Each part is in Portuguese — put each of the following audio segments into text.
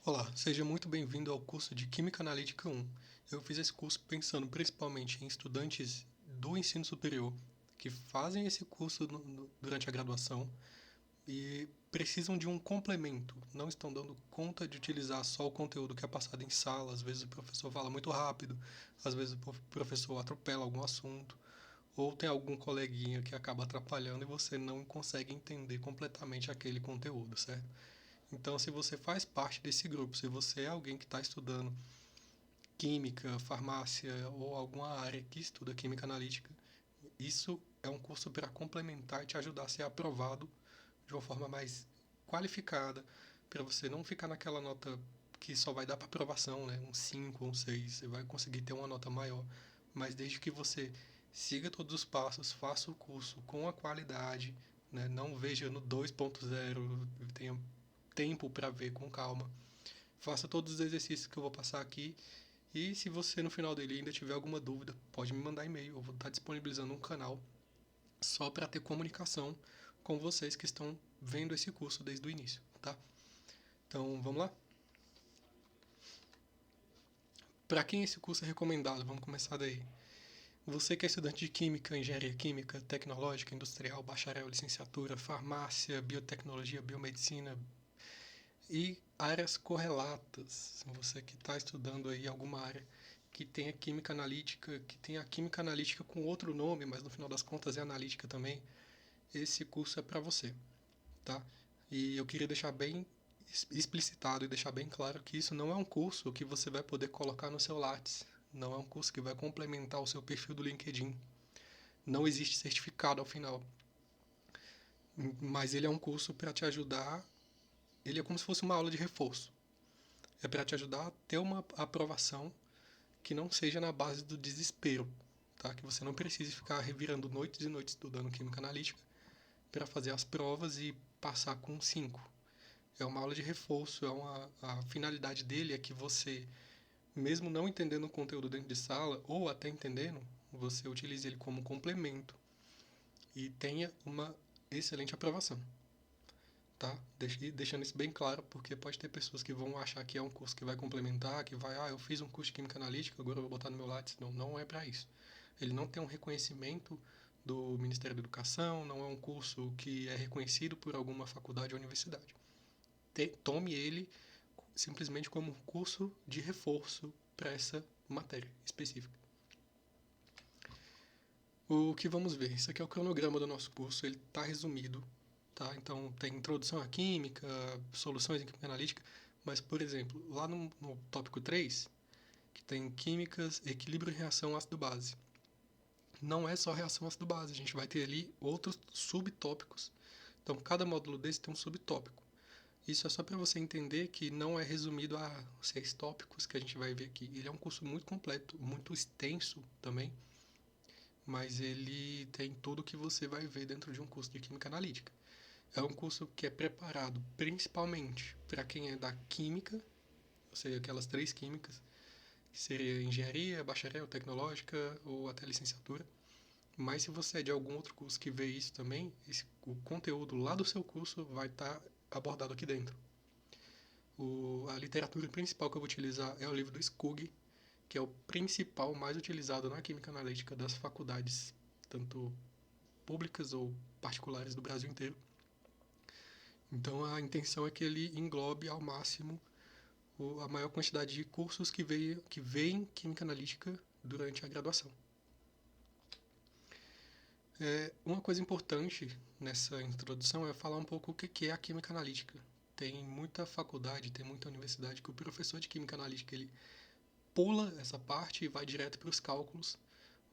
Olá, seja muito bem-vindo ao curso de Química Analítica 1. Eu fiz esse curso pensando principalmente em estudantes do ensino superior que fazem esse curso durante a graduação e precisam de um complemento, não estão dando conta de utilizar só o conteúdo que é passado em sala. Às vezes o professor fala muito rápido, às vezes o professor atropela algum assunto, ou tem algum coleguinha que acaba atrapalhando e você não consegue entender completamente aquele conteúdo, certo? Então, se você faz parte desse grupo, se você é alguém que está estudando química, farmácia ou alguma área que estuda química analítica, isso é um curso para complementar e te ajudar a ser aprovado de uma forma mais qualificada, para você não ficar naquela nota que só vai dar para aprovação, né? Um 5 ou um 6, você vai conseguir ter uma nota maior, mas desde que você siga todos os passos, faça o curso com a qualidade, né? Não veja no 2.0, tenha tempo para ver com calma. Faça todos os exercícios que eu vou passar aqui. E se você no final dele ainda tiver alguma dúvida, pode me mandar e-mail. Eu vou estar disponibilizando um canal só para ter comunicação com vocês que estão vendo esse curso desde o início, tá? Então, vamos lá? Para quem esse curso é recomendado? Vamos começar daí. Você que é estudante de Química, Engenharia Química, Tecnológica, Industrial, Bacharel, Licenciatura, Farmácia, Biotecnologia, Biomedicina, e áreas correlatas. Você que está estudando aí alguma área que tenha química analítica, que tenha química analítica com outro nome, mas no final das contas é analítica também, esse curso é para você, tá? E eu queria deixar bem explicitado e deixar bem claro que isso não é um curso que você vai poder colocar no seu Lattes, não é um curso que vai complementar o seu perfil do LinkedIn. Não existe certificado ao final, mas ele é um curso para te ajudar, ele é como se fosse uma aula de reforço. É para te ajudar a ter uma aprovação que não seja na base do desespero, tá? Que você não precise ficar revirando noites e noites estudando química analítica para fazer as provas e passar com 5. É uma aula de reforço, a finalidade dele é que você, mesmo não entendendo o conteúdo dentro de sala, ou até entendendo, você utilize ele como complemento e tenha uma excelente aprovação, tá? Deixando isso bem claro, porque pode ter pessoas que vão achar que é um curso que vai complementar, que vai, eu fiz um curso de Química Analítica, agora eu vou botar no meu Lattes. Não, não é para isso. Ele não tem um reconhecimento do Ministério da Educação, não é um curso que é reconhecido por alguma faculdade ou universidade. Tome ele simplesmente como um curso de reforço para essa matéria específica. O que vamos ver? Isso aqui é o cronograma do nosso curso, ele está resumido, tá? Então tem introdução à química, soluções em química analítica, mas, por exemplo, lá no tópico 3, que tem químicas, equilíbrio e reação ácido-base. Não é só reação ácido-base, a gente vai ter ali outros subtópicos. Então, cada módulo desse tem um subtópico. Isso é só para você entender que não é resumido a 6 tópicos que a gente vai ver aqui. Ele é um curso muito completo, muito extenso também, mas ele tem tudo que você vai ver dentro de um curso de Química Analítica. É um curso que é preparado principalmente para quem é da Química, ou seja, aquelas 3 químicas, que seria Engenharia, Bacharel, Tecnológica ou até Licenciatura. Mas se você é de algum outro curso que vê isso também, o conteúdo lá do seu curso vai estar abordado aqui dentro. A literatura principal que eu vou utilizar é o livro do Skugg, que é o principal mais utilizado na química analítica das faculdades, tanto públicas ou particulares do Brasil inteiro. Então a intenção é que ele englobe ao máximo a maior quantidade de cursos que veem química analítica durante a graduação. Uma coisa importante nessa introdução é falar um pouco o que é a química analítica. Tem muita faculdade, tem muita universidade que o professor de química analítica ele pula essa parte e vai direto para os cálculos,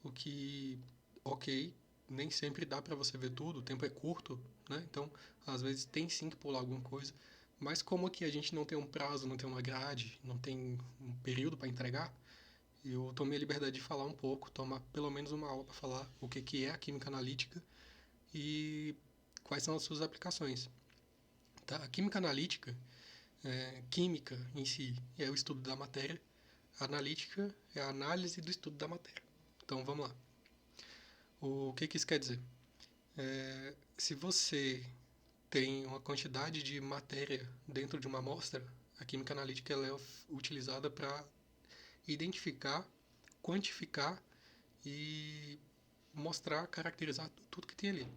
o que, ok, nem sempre dá para você ver tudo, o tempo é curto, né? Então, às vezes tem sim que pular alguma coisa, mas como aqui a gente não tem um prazo, não tem uma grade, não tem um período para entregar, eu tomei a liberdade de falar um pouco, tomar pelo menos uma aula para falar o que é a química analítica e quais são as suas aplicações. Tá? A química analítica, química em si, é o estudo da matéria, a analítica é a análise do estudo da matéria. Então vamos lá. O que isso quer dizer? Se você tem uma quantidade de matéria dentro de uma amostra, A química analítica ela é utilizada para identificar, quantificar e mostrar, caracterizar tudo que tem ali.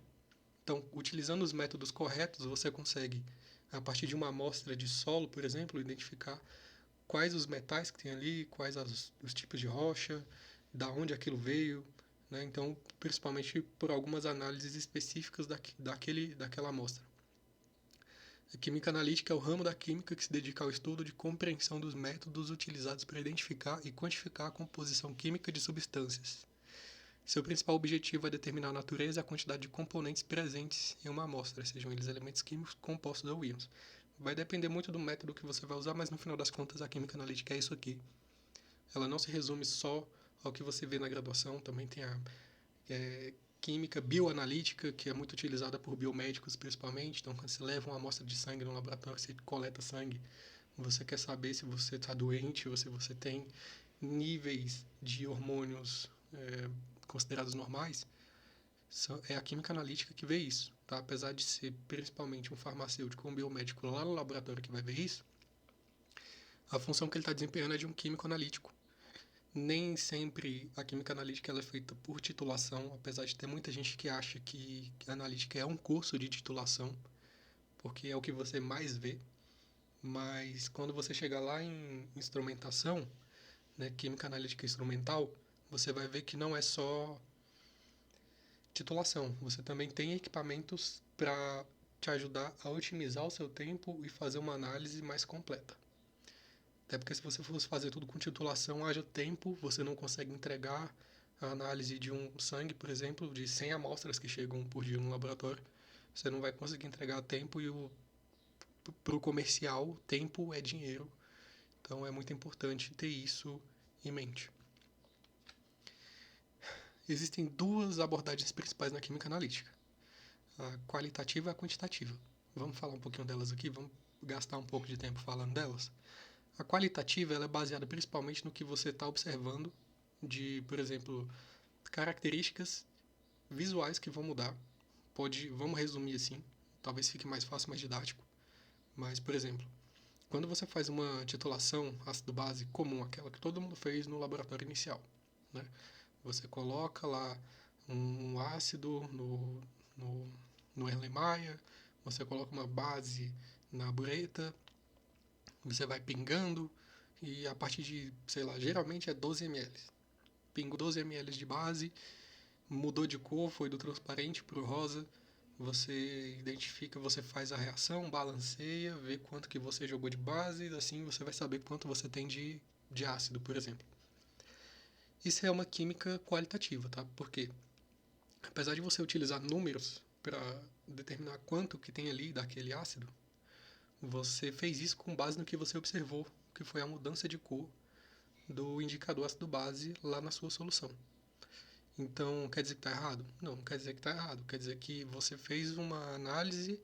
Então, utilizando os métodos corretos, você consegue, a partir de uma amostra de solo, por exemplo, identificar quais os metais que tem ali, quais os tipos de rocha, da onde aquilo veio, né? Então, principalmente por algumas análises específicas daquela amostra. A química analítica é o ramo da química que se dedica ao estudo de compreensão dos métodos utilizados para identificar e quantificar a composição química de substâncias. Seu principal objetivo é determinar a natureza e a quantidade de componentes presentes em uma amostra, sejam eles elementos químicos, compostos ou íons. Vai depender muito do método que você vai usar, mas no final das contas a química analítica é isso aqui. Ela não se resume só ao que você vê na graduação, também tem a química bioanalítica, que é muito utilizada por biomédicos principalmente. Então, quando você leva uma amostra de sangue no laboratório, você coleta sangue, você quer saber se você está doente ou se você tem níveis de hormônios considerados normais, é a química analítica que vê isso. Tá? Apesar de ser principalmente um farmacêutico ou um biomédico lá no laboratório que vai ver isso, a função que ele está desempenhando é de um químico analítico. Nem sempre a química analítica ela é feita por titulação, apesar de ter muita gente que acha que a analítica é um curso de titulação, porque é o que você mais vê. Mas quando você chegar lá em instrumentação, né, química analítica instrumental, você vai ver que não é só titulação. Você também tem equipamentos para te ajudar a otimizar o seu tempo e fazer uma análise mais completa. Até porque se você fosse fazer tudo com titulação, haja tempo, você não consegue entregar a análise de um sangue, por exemplo, de 100 amostras que chegam por dia no laboratório. Você não vai conseguir entregar a tempo e para o comercial, tempo é dinheiro. Então é muito importante ter isso em mente. Existem duas abordagens principais na química analítica. A qualitativa e a quantitativa. Vamos falar um pouquinho delas aqui, vamos gastar um pouco de tempo falando delas. A qualitativa ela é baseada principalmente no que você está observando de, por exemplo, características visuais que vão mudar. Vamos resumir assim, talvez fique mais fácil, mais didático. Mas, por exemplo, quando você faz uma titulação ácido-base comum, aquela que todo mundo fez no laboratório inicial, né? Você coloca lá um ácido no Erlenmeyer, você coloca uma base na bureta, você vai pingando e a partir de, sei lá, geralmente é 12 ml. Pingo 12 ml de base, mudou de cor, foi do transparente para o rosa, você identifica, você faz a reação, balanceia, vê quanto que você jogou de base, e assim você vai saber quanto você tem de ácido, por exemplo. Isso é uma química qualitativa, tá? Por quê? Apesar de você utilizar números para determinar quanto que tem ali daquele ácido, você fez isso com base no que você observou, que foi a mudança de cor do indicador ácido base lá na sua solução. Então, quer dizer que está errado? Não, não quer dizer que está errado. Quer dizer que você fez uma análise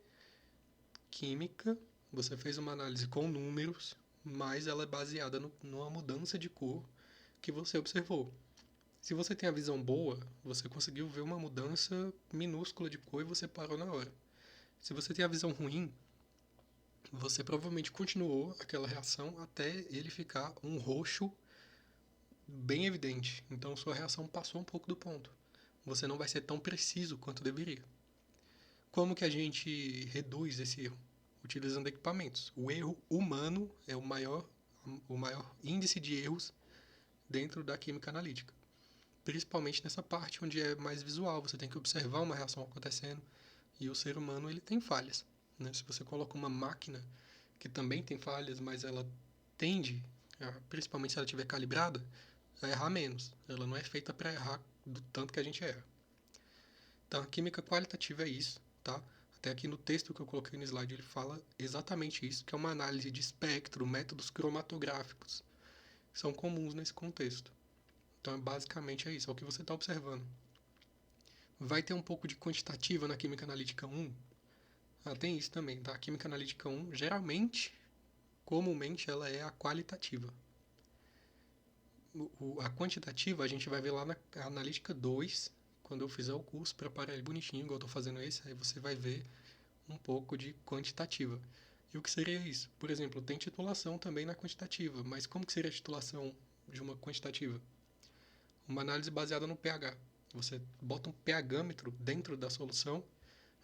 química, você fez uma análise com números, mas ela é baseada numa mudança de cor que você observou. Se você tem a visão boa, você conseguiu ver uma mudança minúscula de cor e você parou na hora. Se você tem a visão ruim, você provavelmente continuou aquela reação até ele ficar um roxo bem evidente. Então sua reação passou um pouco do ponto. Você não vai ser tão preciso quanto deveria. Como que a gente reduz esse erro? Utilizando equipamentos. O erro humano é o maior índice de erros dentro da química analítica. Principalmente nessa parte onde é mais visual, você tem que observar uma reação acontecendo e o ser humano ele tem falhas. Né? Se você coloca uma máquina que também tem falhas, mas ela tende, principalmente se ela estiver calibrada, a errar menos. Ela não é feita para errar do tanto que a gente erra. Então, a química qualitativa é isso, tá? Até aqui no texto que eu coloquei no slide, ele fala exatamente isso, que é uma análise de espectro, métodos cromatográficos, que são comuns nesse contexto. Então, basicamente é isso, é o que você está observando. Vai ter um pouco de quantitativa na química analítica 1? Tem isso também, tá? A química analítica 1, geralmente, comumente, ela é a qualitativa. A quantitativa a gente vai ver lá na analítica 2, quando eu fizer o curso, preparar ele bonitinho, igual eu estou fazendo esse, aí você vai ver um pouco de quantitativa. E o que seria isso? Por exemplo, tem titulação também na quantitativa, mas como que seria a titulação de uma quantitativa? Uma análise baseada no pH. Você bota um pHmetro dentro da solução,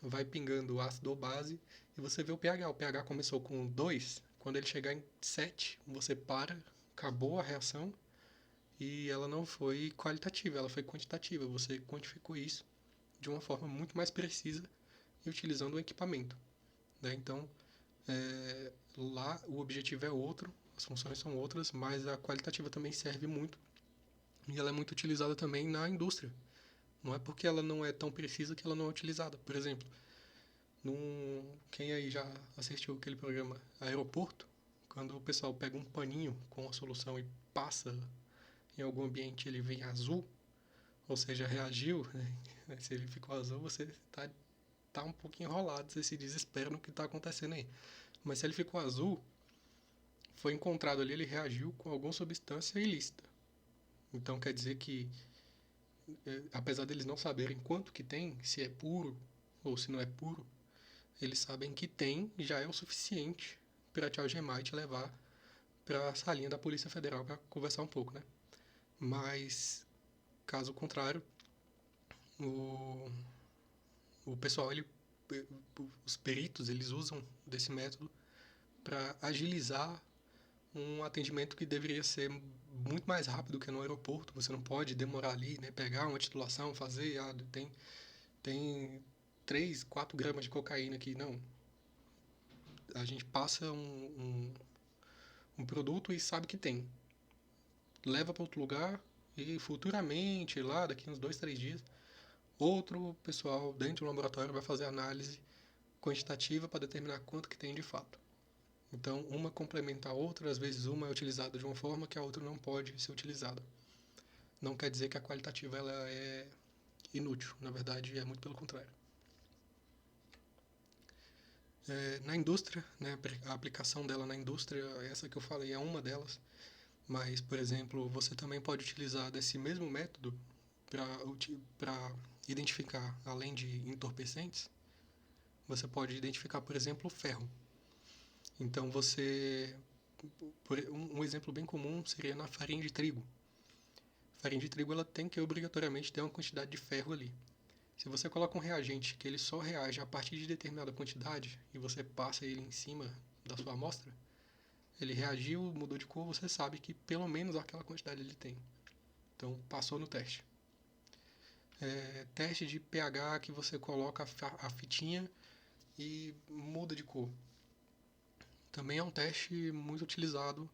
vai pingando ácido ou base e você vê o pH. O pH começou com 2, quando ele chegar em 7, você para, acabou a reação e ela não foi qualitativa, ela foi quantitativa. Você quantificou isso de uma forma muito mais precisa e utilizando o equipamento. Né? Então, lá o objetivo é outro, as funções são outras, mas a qualitativa também serve muito e ela é muito utilizada também na indústria. Não é porque ela não é tão precisa que ela não é utilizada. Por exemplo, quem aí já assistiu aquele programa Aeroporto, quando o pessoal pega um paninho com a solução e passa em algum ambiente, ele vem azul, ou seja, reagiu, né? Se ele ficou azul, você tá um pouquinho enrolado, você se desespera no que está acontecendo aí. Mas se ele ficou azul, foi encontrado ali, ele reagiu com alguma substância ilícita. Então quer dizer que, apesar deles não saberem quanto que tem, se é puro ou se não é puro, eles sabem que tem e já é o suficiente para te algemar e te levar para a salinha da Polícia Federal para conversar um pouco, né? Mas, caso contrário, o, o pessoal, os peritos, eles usam desse método para agilizar um atendimento que deveria ser muito mais rápido que no aeroporto. Você não pode demorar ali, né? Pegar uma titulação, fazer, tem 3, 4 gramas de cocaína aqui. Não. A gente passa um produto e sabe que tem. Leva para outro lugar e futuramente, lá daqui uns 2, 3 dias, outro pessoal dentro do laboratório vai fazer análise quantitativa para determinar quanto que tem de fato. Então, uma complementa a outra, às vezes uma é utilizada de uma forma que a outra não pode ser utilizada. Não quer dizer que a qualitativa ela é inútil, na verdade é muito pelo contrário. Na indústria, né, a aplicação dela na indústria, essa que eu falei é uma delas, mas, por exemplo, você também pode utilizar desse mesmo método para identificar, além de entorpecentes, você pode identificar, por exemplo, o ferro. Então, um exemplo bem comum seria na farinha de trigo. A farinha de trigo ela tem que obrigatoriamente ter uma quantidade de ferro ali. Se você coloca um reagente que ele só reage a partir de determinada quantidade e você passa ele em cima da sua amostra, ele reagiu, mudou de cor, você sabe que pelo menos aquela quantidade ele tem. Então, passou no teste. Teste de pH que você coloca a fitinha e muda de cor. Também é um teste muito utilizado.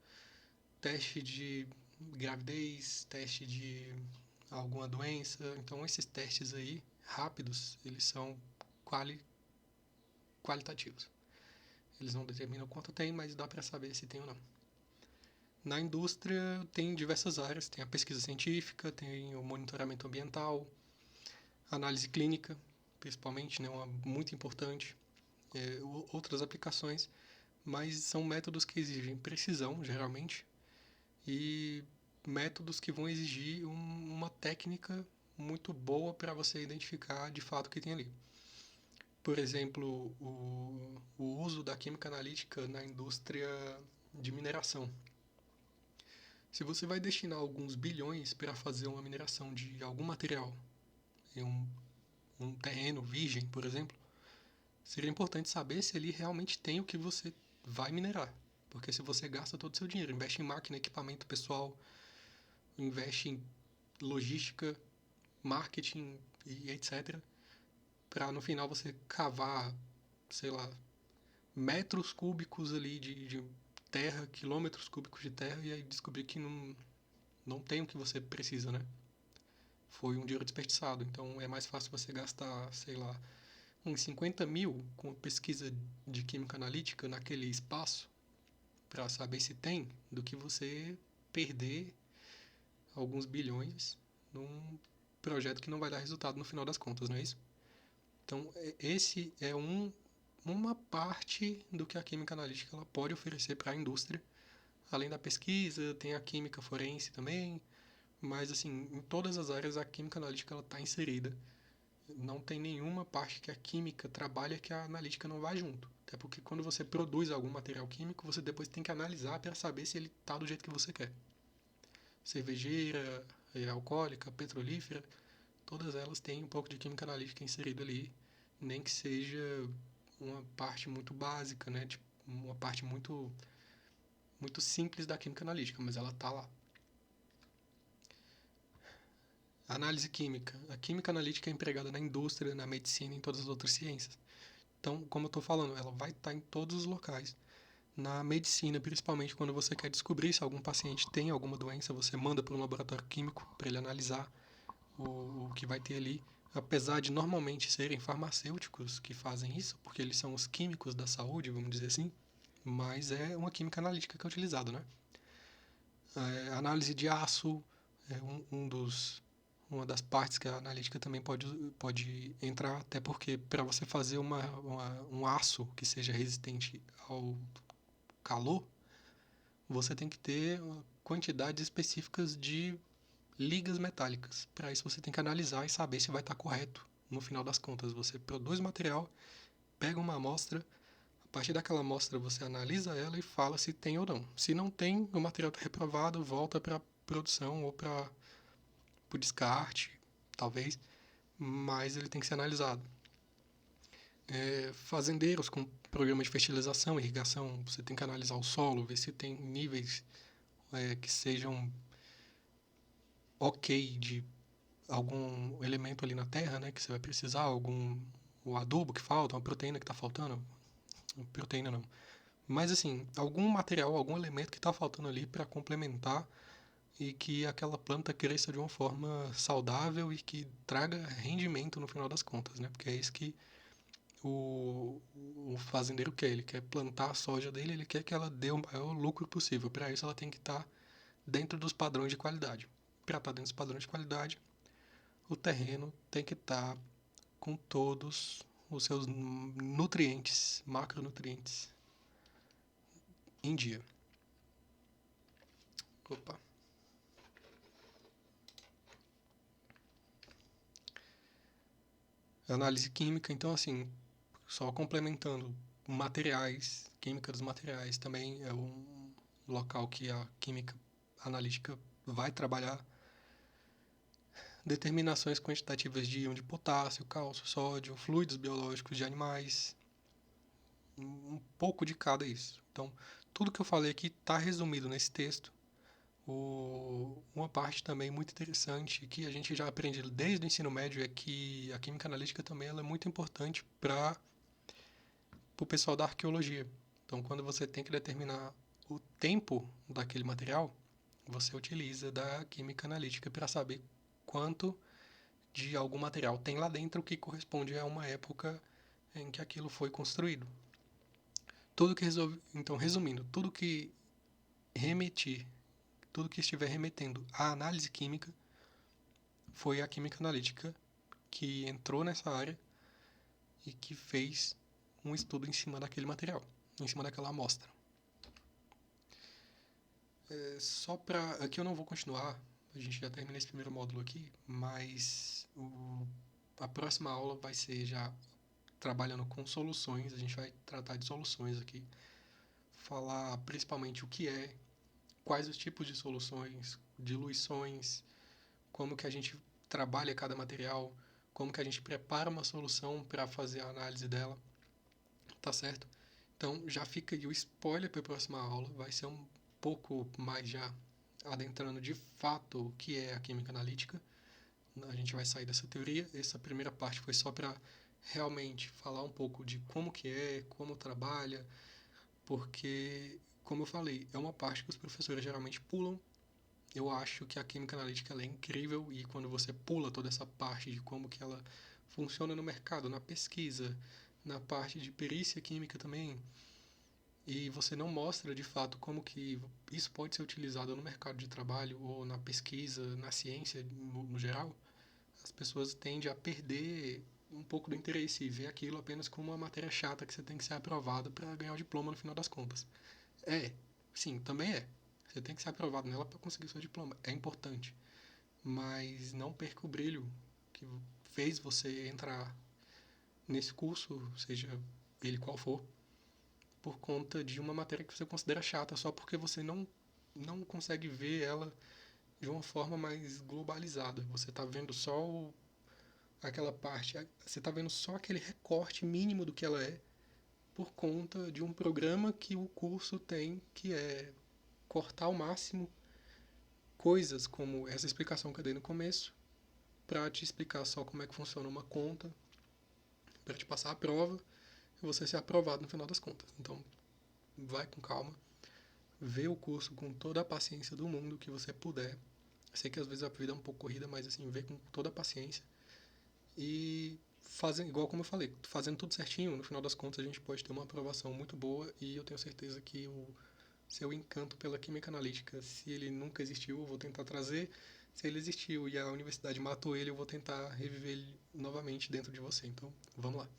Teste de gravidez, teste de alguma doença. Então, esses testes aí, rápidos, eles são qualitativos. Eles não determinam quanto tem, mas dá para saber se tem ou não. Na indústria tem diversas áreas, tem a pesquisa científica, tem o monitoramento ambiental, análise clínica, principalmente, né, uma muito importante, outras aplicações, mas são métodos que exigem precisão, geralmente, e métodos que vão exigir uma técnica muito boa para você identificar de fato o que tem ali. Por exemplo, o uso da química analítica na indústria de mineração. Se você vai destinar alguns bilhões para fazer uma mineração de algum material em um terreno virgem, por exemplo, seria importante saber se ele realmente tem o que você vai minerar. Porque se você gasta todo o seu dinheiro, investe em máquina, equipamento pessoal, investe em logística, marketing e etc., para no final você cavar, sei lá, metros cúbicos ali de terra, quilômetros cúbicos de terra, e aí descobrir que não tem o que você precisa, né? Foi um dinheiro desperdiçado. Então é mais fácil você gastar, sei lá, uns 50 mil com pesquisa de química analítica naquele espaço para saber se tem, do que você perder alguns bilhões num projeto que não vai dar resultado no final das contas, não é isso? Então, esse é uma parte do que a química analítica ela pode oferecer para a indústria. Além da pesquisa, tem a química forense também, mas assim, em todas as áreas a química analítica está inserida não tem nenhuma parte que a química trabalha que a analítica não vai junto. Até porque quando você produz algum material químico, você depois tem que analisar para saber se ele está do jeito que você quer. Cervejeira, alcoólica, petrolífera, todas elas têm um pouco de química analítica inserido ali, nem que seja uma parte muito básica, né? Tipo, uma parte muito simples da química analítica, mas ela está lá. Análise química. A química analítica é empregada na indústria, na medicina e em todas as outras ciências. Então, como eu estou falando, ela vai estar em todos os locais. Na medicina, principalmente quando você quer descobrir se algum paciente tem alguma doença, você manda para um laboratório químico para ele analisar o que vai ter ali. Apesar de normalmente serem farmacêuticos que fazem isso, porque eles são os químicos da saúde, vamos dizer assim, mas é uma química analítica que é utilizada, né? Análise de aço é uma das partes que a analítica também pode entrar, até porque para você fazer um aço que seja resistente ao calor, você tem que ter quantidades específicas de ligas metálicas. Para isso você tem que analisar e saber se vai estar correto. No final das contas, você produz material, pega uma amostra, a partir daquela amostra você analisa ela e fala se tem ou não. Se não tem, o material está reprovado, volta para produção ou para o descarte, talvez, mas ele tem que ser analisado. Fazendeiros com programa de fertilização, irrigação, você tem que analisar o solo, ver se tem níveis que sejam ok de algum elemento ali na terra, né, que você vai precisar, o adubo que falta, uma proteína que está faltando, proteína não. Mas assim, algum material, algum elemento que está faltando ali para complementar e que aquela planta cresça de uma forma saudável e que traga rendimento no final das contas, né? Porque é isso que o fazendeiro quer. Ele quer plantar a soja dele, ele quer que ela dê o maior lucro possível. Para isso ela tem que estar dentro dos padrões de qualidade. Para estar dentro dos padrões de qualidade, o terreno tem que estar com todos os seus nutrientes, macronutrientes, em dia. Opa. Análise química, então assim, só complementando, materiais, química dos materiais também é um local que a química analítica vai trabalhar. Determinações quantitativas de íon de potássio, cálcio, sódio, fluidos biológicos de animais, um pouco de cada isso. Então, tudo que eu falei aqui está resumido nesse texto. Uma parte também muito interessante que a gente já aprende desde o ensino médio é que a química analítica também ela é muito importante para o pessoal da arqueologia. Então, quando você tem que determinar o tempo daquele material, você utiliza da química analítica para saber quanto de algum material tem lá dentro que corresponde a uma época em que aquilo foi construído. Então, resumindo, remetir, tudo que estiver remetendo à análise química foi a química analítica que entrou nessa área e que fez um estudo em cima daquele material, em cima daquela amostra. Só para... Aqui eu não vou continuar, a gente já termina esse primeiro módulo aqui, mas a próxima aula vai ser já trabalhando com soluções, a gente vai tratar de soluções aqui, falar principalmente o que é, quais os tipos de soluções, diluições, como que a gente trabalha cada material, como que a gente prepara uma solução para fazer a análise dela, tá certo? Então já fica aí o spoiler para a próxima aula, vai ser um pouco mais já adentrando de fato o que é a química analítica. A gente vai sair dessa teoria. Essa primeira parte foi só para realmente falar um pouco de como que é, como trabalha, porque, como eu falei, é uma parte que os professores geralmente pulam. Eu acho que a química analítica ela é incrível e quando você pula toda essa parte de como que ela funciona no mercado, na pesquisa, na parte de perícia química também, e você não mostra de fato como que isso pode ser utilizado no mercado de trabalho ou na pesquisa, na ciência no geral, as pessoas tendem a perder um pouco do interesse e ver aquilo apenas como uma matéria chata que você tem que ser aprovado para ganhar o diploma no final das contas. Sim, também é. Você tem que ser aprovado nela para conseguir o seu diploma. É importante. Mas não perca o brilho que fez você entrar nesse curso, seja ele qual for, por conta de uma matéria que você considera chata, só porque você não consegue ver ela de uma forma mais globalizada. Você está vendo só aquela parte, você está vendo só aquele recorte mínimo do que ela é, por conta de um programa que o curso tem, que é cortar ao máximo coisas como essa explicação que eu dei no começo, para te explicar só como é que funciona uma conta, para te passar a prova e você ser aprovado no final das contas. Então, vai com calma, vê o curso com toda a paciência do mundo que você puder. Eu sei que às vezes a vida é um pouco corrida, mas assim, vê com toda a paciência e fazendo, igual como eu falei, fazendo tudo certinho, no final das contas a gente pode ter uma aprovação muito boa e eu tenho certeza que o seu encanto pela química analítica, se ele nunca existiu, eu vou tentar trazer. Se ele existiu e a universidade matou ele, eu vou tentar reviver ele novamente dentro de você. Então, vamos lá.